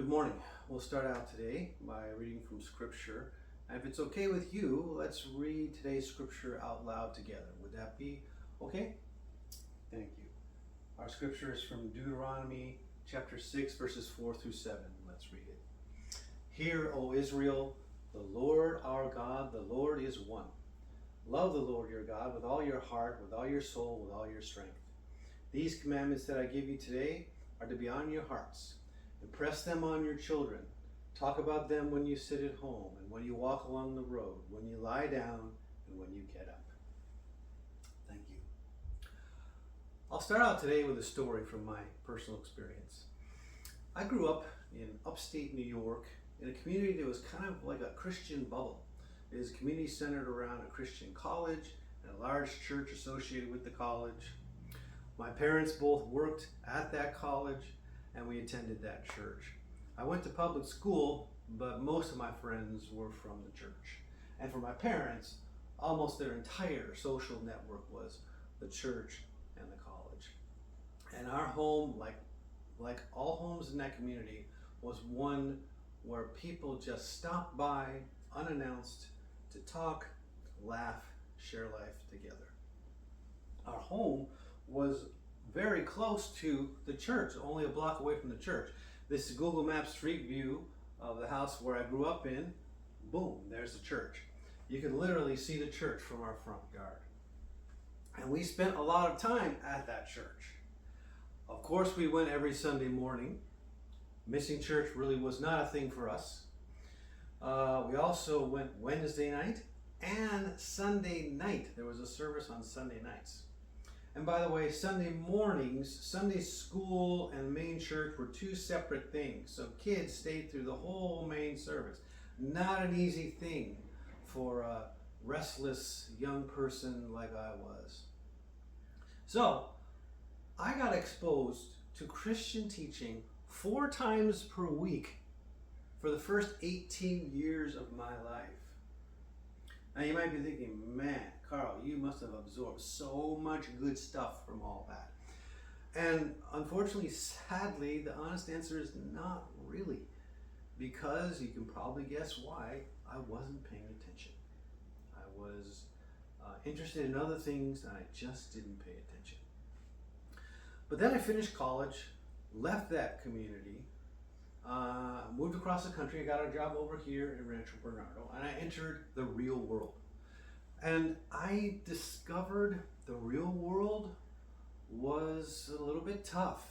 Good morning. We'll start out today by reading from Scripture. And if it's okay with you, let's read today's Scripture out loud together. Would that be okay? Thank you. Our Scripture is from Deuteronomy chapter 6, verses 4 through 7. Let's read it. Hear, O Israel, the Lord our God, the Lord is one. Love the Lord your God with all your heart, with all your soul, with all your strength. These commandments that I give you today are to be on your hearts. Impress them on your children. Talk about them when you sit at home and when you walk along the road, when you lie down and when you get up. Thank you. I'll start out today with a story from my personal experience. I grew up in upstate New York in a community that was kind of like a Christian bubble. It is a community centered around a Christian college and a large church associated with the college. My parents both worked at that college and we attended that church. I went to public school, but most of my friends were from the church. And for my parents, almost their entire social network was the church and the college. And our home, like all homes in that community, was one where people just stopped by unannounced to talk, laugh, share life together. Our home was very close to the church, only a block away from the church. This is Google Maps street view of the house where I grew up in. Boom, there's the church. You could literally see the church from our front yard. And we spent a lot of time at that church. Of course, we went every Sunday morning. Missing church really was not a thing for us. We also went Wednesday night and Sunday night. There was a service on Sunday nights. And by the way, Sunday mornings, Sunday school and main church were two separate things. So kids stayed through the whole main service. Not an easy thing for a restless young person like I was. So I got exposed to Christian teaching 4 times per week for the first 18 years of my life. Now you might be thinking, man, Carl, you must have absorbed so much good stuff from all that. And unfortunately, sadly, the honest answer is not really. Because you can probably guess why, I wasn't paying attention. I was interested in other things and I just didn't pay attention. But then I finished college, left that community, moved across the country. I got a job over here in Rancho Bernardo, and I entered the real world. And I discovered the real world was a little bit tough.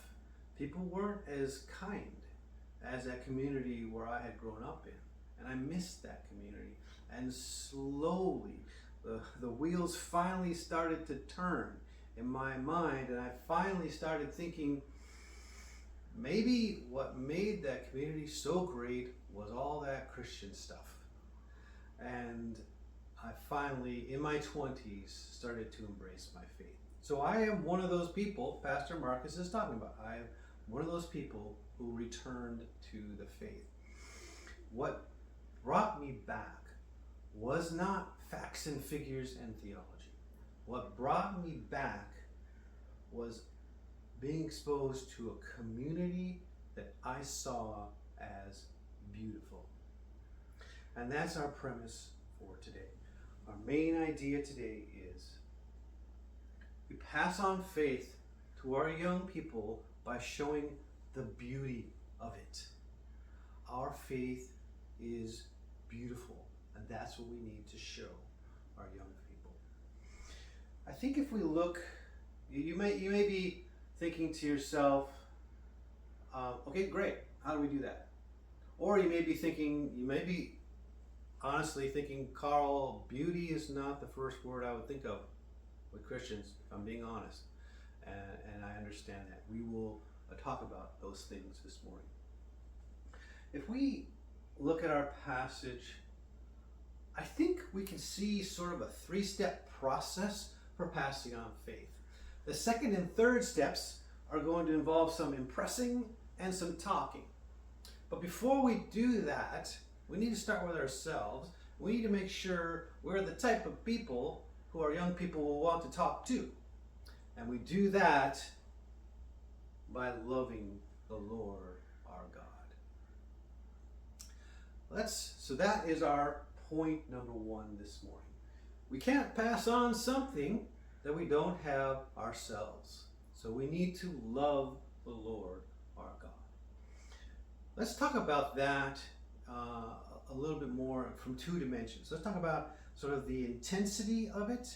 People weren't as kind as that community where I had grown up in. And I missed that community. And slowly, the wheels finally started to turn in my mind, and I finally started thinking, maybe what made that community so great was all that Christian stuff. And I finally, in my 20s, started to embrace my faith. So I am one of those people Pastor Marcus is talking about. I am one of those people who returned to the faith. What brought me back was not facts and figures and theology. What brought me back was being exposed to a community that I saw as beautiful. And that's our premise for today. Our main idea today is we pass on faith to our young people by showing the beauty of it. Our faith is beautiful, and that's what we need to show our young people. I think if we look, you may be thinking to yourself, okay, great, how do we do that? Or you may be honestly thinking, Carl, beauty is not the first word I would think of with Christians, if I'm being honest. And I understand that. We will talk about those things this morning. If we look at our passage, I think we can see sort of a 3-step process for passing on faith. The second and third steps are going to involve some impressing and some talking. But before we do that, we need to start with ourselves. We need to make sure we're the type of people who our young people will want to talk to. And we do that by loving the Lord our God. So that is our point number one this morning. We can't pass on something that we don't have ourselves. So we need to love the Lord our God. Let's talk about that a little bit more from two dimensions. Let's talk about sort of the intensity of it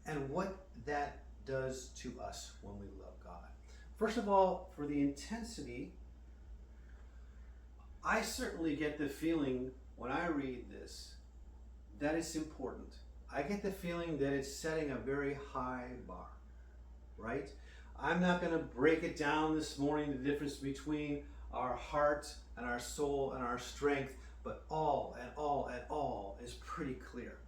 and what that does to us when we love God. First of all, for the intensity, I certainly get the feeling when I read this that it's important. I get the feeling that it's setting a very high bar, right? I'm not going to break it down this morning, the difference between our heart and our soul and our strength, but all is pretty clear.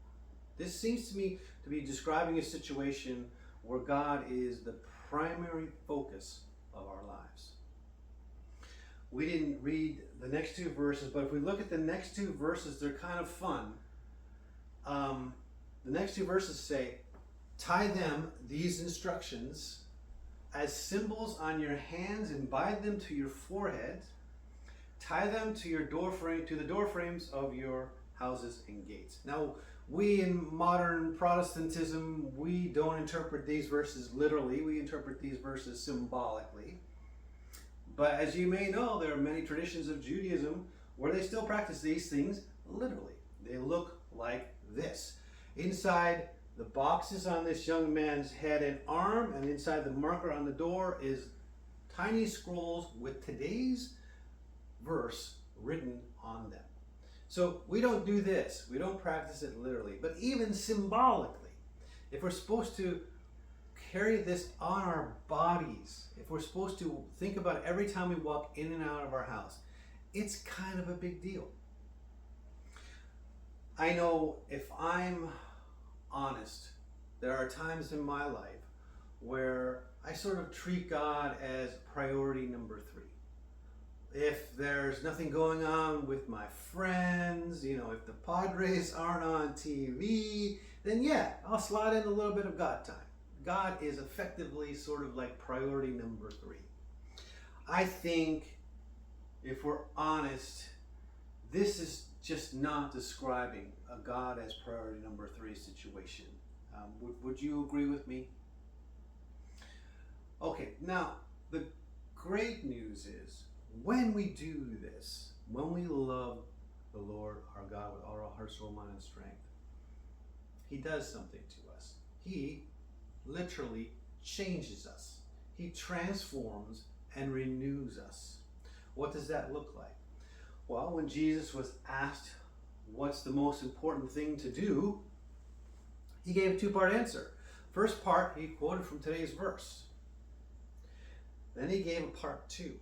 This seems to me to be describing a situation where God is the primary focus of our lives. We didn't read the next two verses, but if we look at the next two verses, they're kind of fun. The next two verses say, tie them, these instructions, as symbols on your hands and bind them to your forehead. Tie them to your to the door frames of your houses and gates. Now, we in modern Protestantism, we don't interpret these verses literally. We interpret these verses symbolically. But as you may know, there are many traditions of Judaism where they still practice these things literally. They look like this. Inside the boxes on this young man's head and arm, and inside the marker on the door is tiny scrolls with today's verse written on them. So we don't do this. We don't practice it literally. But even symbolically, if we're supposed to carry this on our bodies, if we're supposed to think about it every time we walk in and out of our house, it's kind of a big deal. I know if I'm honest, there are times in my life where I sort of treat God as priority number 3. If there's nothing going on with my friends, if the Padres aren't on TV, then yeah, I'll slide in a little bit of God time. God is effectively sort of like priority number 3. I think, if we're honest, this is just not describing a God as priority number 3 situation. Would you agree with me? Okay, now the great news is when we do this, when we love the Lord our God with all our heart, soul, mind, and strength, He does something to us. He literally changes us. He transforms and renews us. What does that look like? Well, when Jesus was asked what's the most important thing to do, He gave a 2-part answer. First part, He quoted from today's verse. Then He gave a part 2.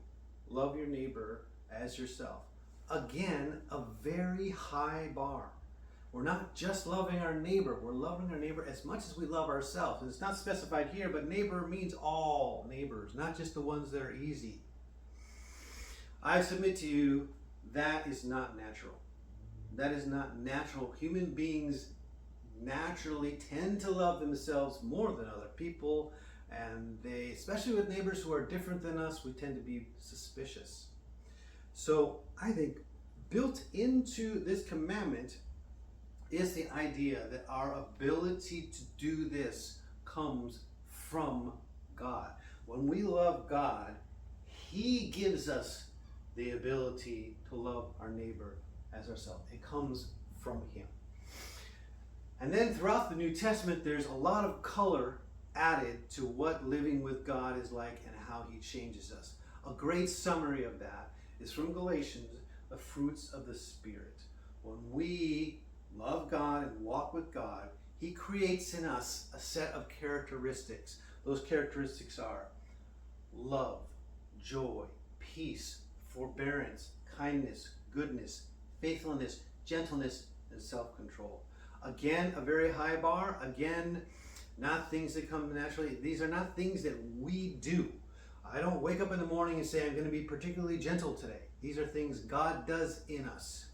Love your neighbor as yourself. Again, a very high bar. We're not just loving our neighbor, we're loving our neighbor as much as we love ourselves. And it's not specified here, but neighbor means all neighbors, not just the ones that are easy. I submit to you, that is not natural. That is not natural. Human beings naturally tend to love themselves more than other people, and they, especially with neighbors who are different than us, we tend to be suspicious. So I think built into this commandment is the idea that our ability to do this comes from God. When we love God, He gives us the ability to love our neighbor as ourselves. It comes from Him. And then throughout the New Testament, there's a lot of color added to what living with God is like and how He changes us. A great summary of that is from Galatians, the fruits of the Spirit. When we love God and walk with God, He creates in us a set of characteristics. Those characteristics are love, joy, peace, forbearance, kindness, goodness, faithfulness, gentleness, and self-control. Again, a very high bar. Again, not things that come naturally. These are not things that we do. I don't wake up in the morning and say, I'm going to be particularly gentle today. These are things God does in us.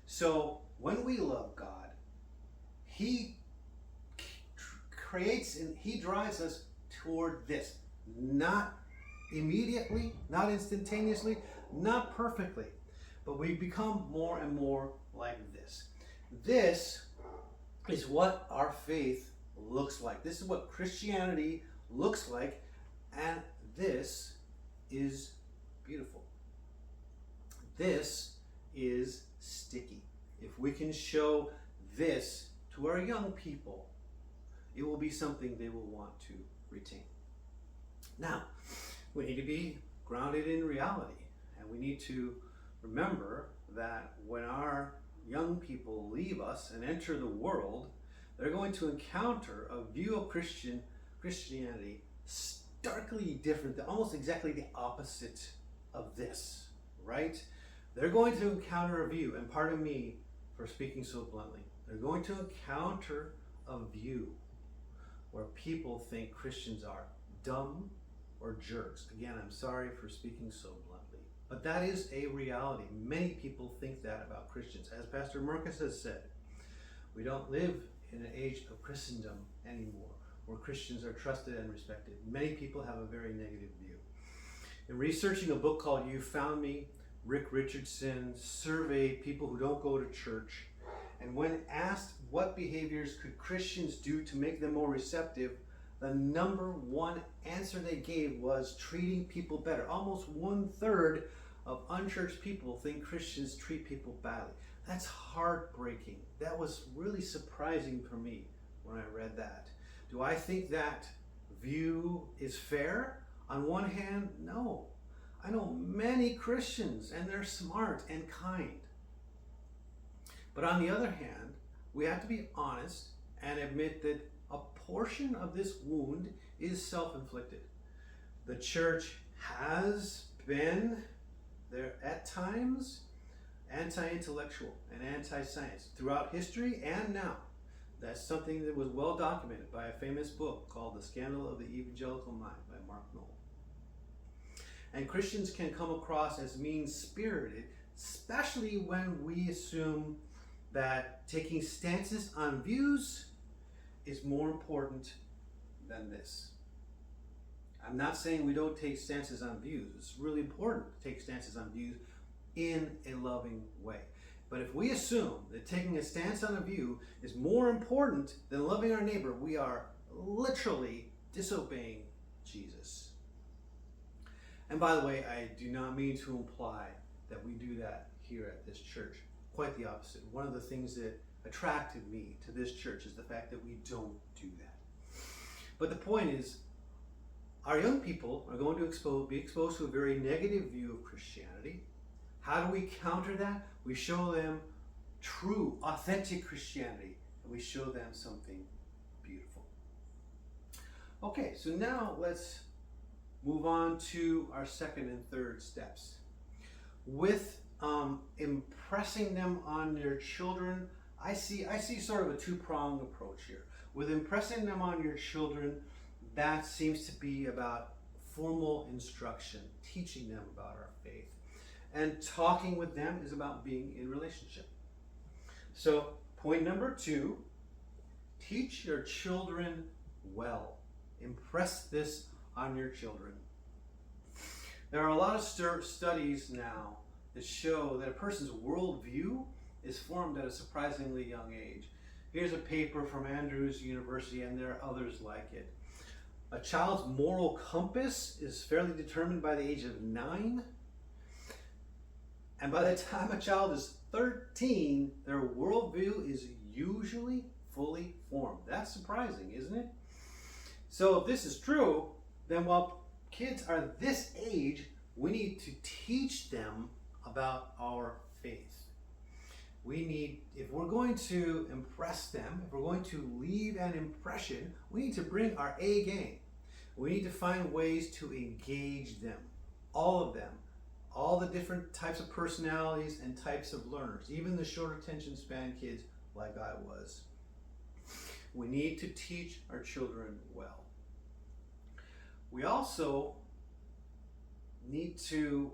So when we love God, He creates and He drives us toward this. Not immediately, not instantaneously, not perfectly, but we become more and more like this. This is what our faith looks like. This is what Christianity looks like, and this is beautiful. This is sticky. If we can show this to our young people, it will be something they will want to retain. Now, we need to be grounded in reality, and we need to remember that when our young people leave us and enter the world, they're going to encounter a view of Christianity starkly different, almost exactly the opposite of this, right? They're going to encounter a view, and pardon me for speaking so bluntly, they're going to encounter a view where people think Christians are dumb or jerks. Again, I'm sorry for speaking so bluntly, but that is a reality. Many people think that about Christians. As Pastor Marcus has said, we don't live in an age of Christendom anymore, where Christians are trusted and respected. Many people have a very negative view. In researching a book called You Found Me, Rick Richardson surveyed people who don't go to church, and when asked what behaviors could Christians do to make them more receptive, the number one answer they gave was treating people better. Almost 1/3 of unchurched people think Christians treat people badly. That's heartbreaking. That was really surprising for me when I read that. Do I think that view is fair? On one hand, no. I know many Christians, and they're smart and kind. But on the other hand, we have to be honest and admit that a portion of this wound is self-inflicted. The church has been there at times anti-intellectual and anti-science throughout history and now. That's something that was well documented by a famous book called The Scandal of the Evangelical Mind by Mark Knoll. And Christians can come across as mean-spirited, especially when we assume that taking stances on views is more important than this. I'm not saying we don't take stances on views. It's really important to take stances on views in a loving way. But if we assume that taking a stance on a view is more important than loving our neighbor, we are literally disobeying Jesus. And by the way, I do not mean to imply that we do that here at this church. Quite the opposite. One of the things that attracted me to this church is the fact that we don't do that. But the point is, our young people are going to be exposed to a very negative view of Christianity. How do we counter that? We show them true, authentic Christianity, and we show them something beautiful. Okay, so now let's move on to our second and third steps. With impressing them on their children, I see sort of a two-pronged approach here. With impressing them on your children, that seems to be about formal instruction, teaching them about our faith. And talking with them is about being in relationship. So, point number 2, teach your children well. Impress this on your children. There are a lot of studies now that show that a person's worldview is formed at a surprisingly young age. Here's a paper from Andrews University, and there are others like it. A child's moral compass is fairly determined by the age of 9. And by the time a child is 13, their worldview is usually fully formed. That's surprising, isn't it? So if this is true, then while kids are this age, we need to teach them about our faith. If we're going to impress them, if we're going to leave an impression, we need to bring our A game. We need to find ways to engage them, all of them, all the different types of personalities and types of learners, even the short attention span kids like I was. We need to teach our children well. We also need to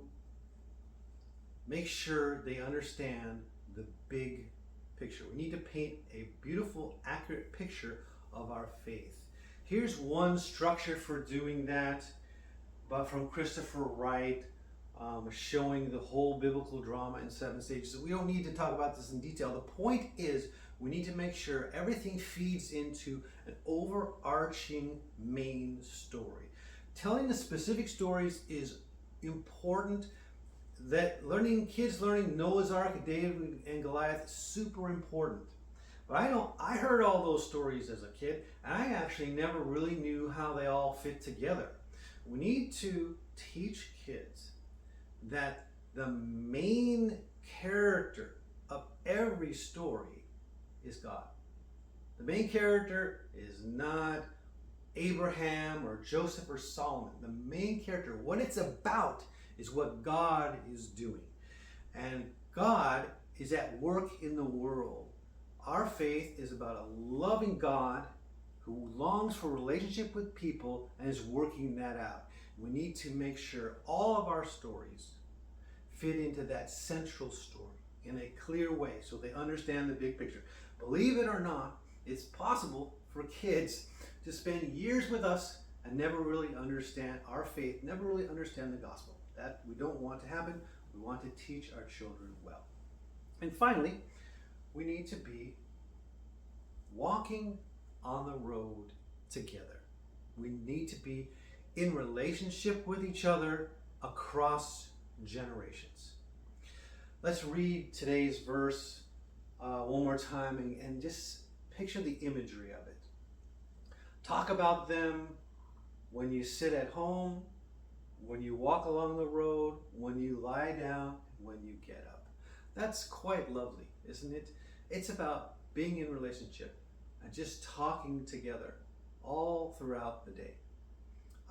make sure they understand the big picture. We need to paint a beautiful, accurate picture of our faith. Here's one structure for doing that, but from Christopher Wright, showing the whole biblical drama in 7 stages. We don't need to talk about this in detail. The point is, we need to make sure everything feeds into an overarching main story. Telling the specific stories is important. That kids learning Noah's Ark, David and Goliath is super important. But I heard all those stories as a kid, and I actually never really knew how they all fit together. We need to teach kids that the main character of every story is God. The main character is not Abraham or Joseph or Solomon. The main character, what it's about, is what God is doing. And God is at work in the world. Our faith is about a loving God who longs for a relationship with people and is working that out. We need to make sure all of our stories fit into that central story in a clear way so they understand the big picture. Believe it or not, it's possible for kids to spend years with us and never really understand our faith, never really understand the gospel. That we don't want to happen. We want to teach our children well. And finally, we need to be walking on the road together. We need to be in relationship with each other across generations. Let's read today's verse one more time and just picture the imagery of it. Talk about them when you sit at home, when you walk along the road, when you lie down, when you get up. That's quite lovely, isn't it? It's about being in relationship and just talking together all throughout the day.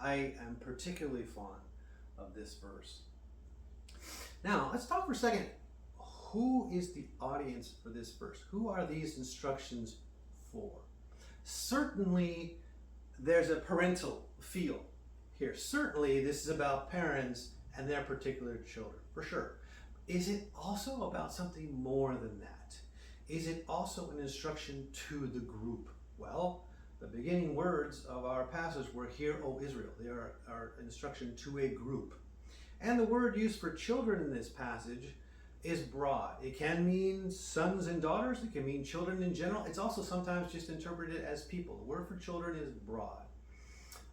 I am particularly fond of this verse. Now, let's talk for a second. Who is the audience for this verse? Who are these instructions for? Certainly, there's a parental feel here. Certainly, this is about parents and their particular children, for sure. Is it also about something more than that? Is it also an instruction to the group? Well, the beginning words of our passage were, "Hear, O Israel." They are our instruction to a group. And the word used for children in this passage is broad. It can mean sons and daughters. It can mean children in general. It's also sometimes just interpreted as people. The word for children is broad.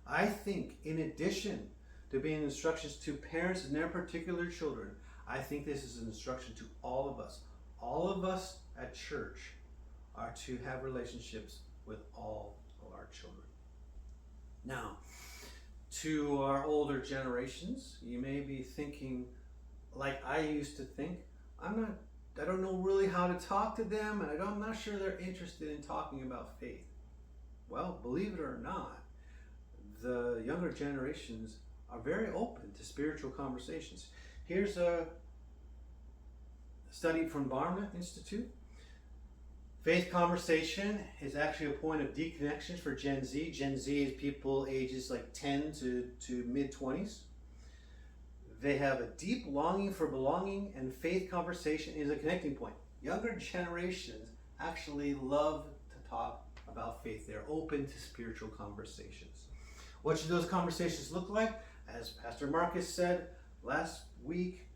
I think in addition to being instructions to parents and their particular children, I think this is an instruction to all of us. All of us at church are to have relationships with all of our children. Now, to our older generations, you may be thinking, like I used to think, I don't know really how to talk to them, and I'm not sure they're interested in talking about faith. Well, believe it or not, the younger generations are very open to spiritual conversations. Here's a study from Barna Institute. Faith conversation is actually a point of deconnection for Gen Z. Gen Z is people ages like 10 to mid-20s. They have a deep longing for belonging, and faith conversation is a connecting point. Younger generations actually love to talk about faith. They're open to spiritual conversations. What should those conversations look like? As Pastor Marcus said last week,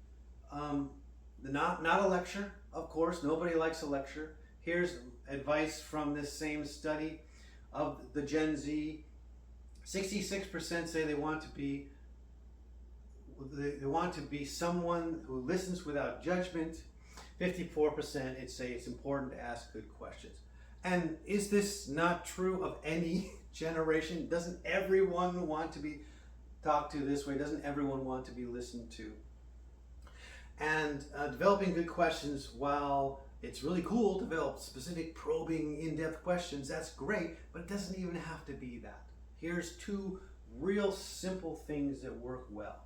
not a lecture, of course. Nobody likes a lecture. Here's advice from this same study of the Gen Z. 66% say they want to be someone who listens without judgment. 54% say it's important to ask good questions. And is this not true of any generation? Doesn't everyone want to be talked to this way? Doesn't everyone want to be listened to? And developing good questions, while it's really cool to develop specific, probing, in-depth questions, that's great, but it doesn't even have to be that. Here's two real simple things that work well.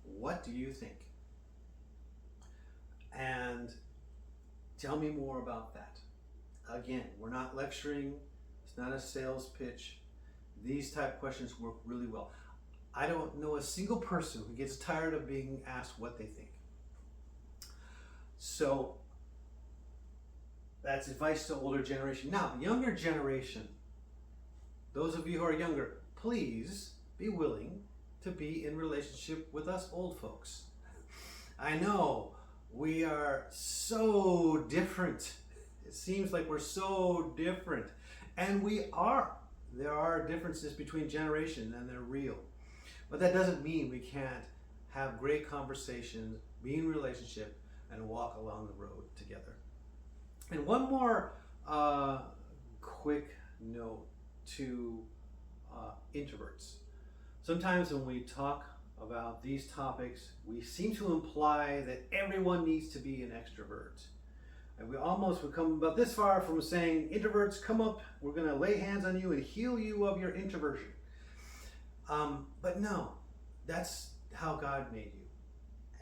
What do you think? And tell me more about that. Again, we're not lecturing. It's not a sales pitch. These type questions work really well. I don't know a single person who gets tired of being asked what they think. So that's advice to older generation. Now, younger generation, those of you who are younger, please be willing to be in relationship with us old folks. I know we are so different. It seems like we're so different. And we are. There are differences between generations and they're real. But that doesn't mean we can't have great conversations, be in relationship, and walk along the road together. And one more quick note to introverts. Sometimes when we talk about these topics, we seem to imply that everyone needs to be an extrovert. And we come about this far from saying, introverts, come up, we're going to lay hands on you and heal you of your introversion. But no, that's how God made you.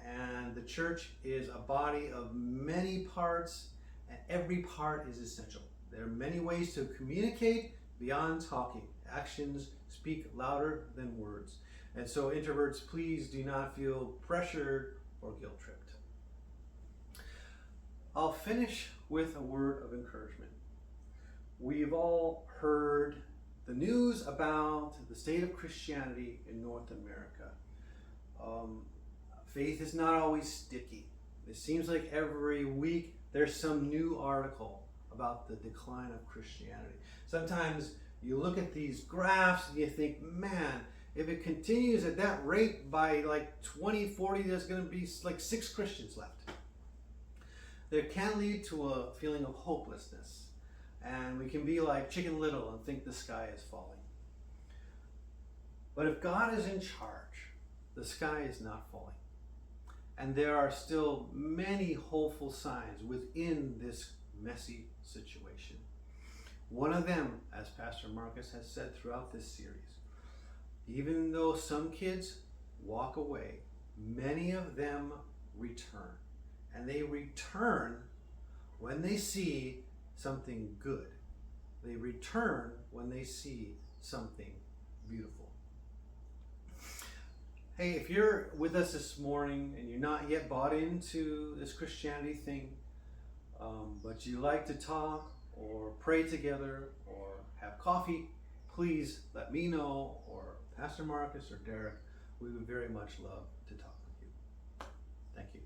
And the church is a body of many parts, and every part is essential. There are many ways to communicate beyond talking. Actions speak louder than words. And so introverts, please do not feel pressured or guilt-tripped. I'll finish with a word of encouragement. We've all heard the news about the state of Christianity in North America. Faith is not always sticky. It seems like every week there's some new article about the decline of Christianity. Sometimes you look at these graphs and you think, man, if it continues at that rate by like 2040, there's going to be like 6 Christians left. That can lead to a feeling of hopelessness. And we can be like Chicken Little and think the sky is falling. But if God is in charge, the sky is not falling. And there are still many hopeful signs within this messy situation. One of them, as Pastor Marcus has said throughout this series, even though some kids walk away, many of them return. And they return when they see something good. They return when they see something beautiful. Hey, if you're with us this morning and you're not yet bought into this Christianity thing, but you like to talk or pray together or have coffee, please let me know, or Pastor Marcus or Derek. We would very much love to talk with you. Thank you.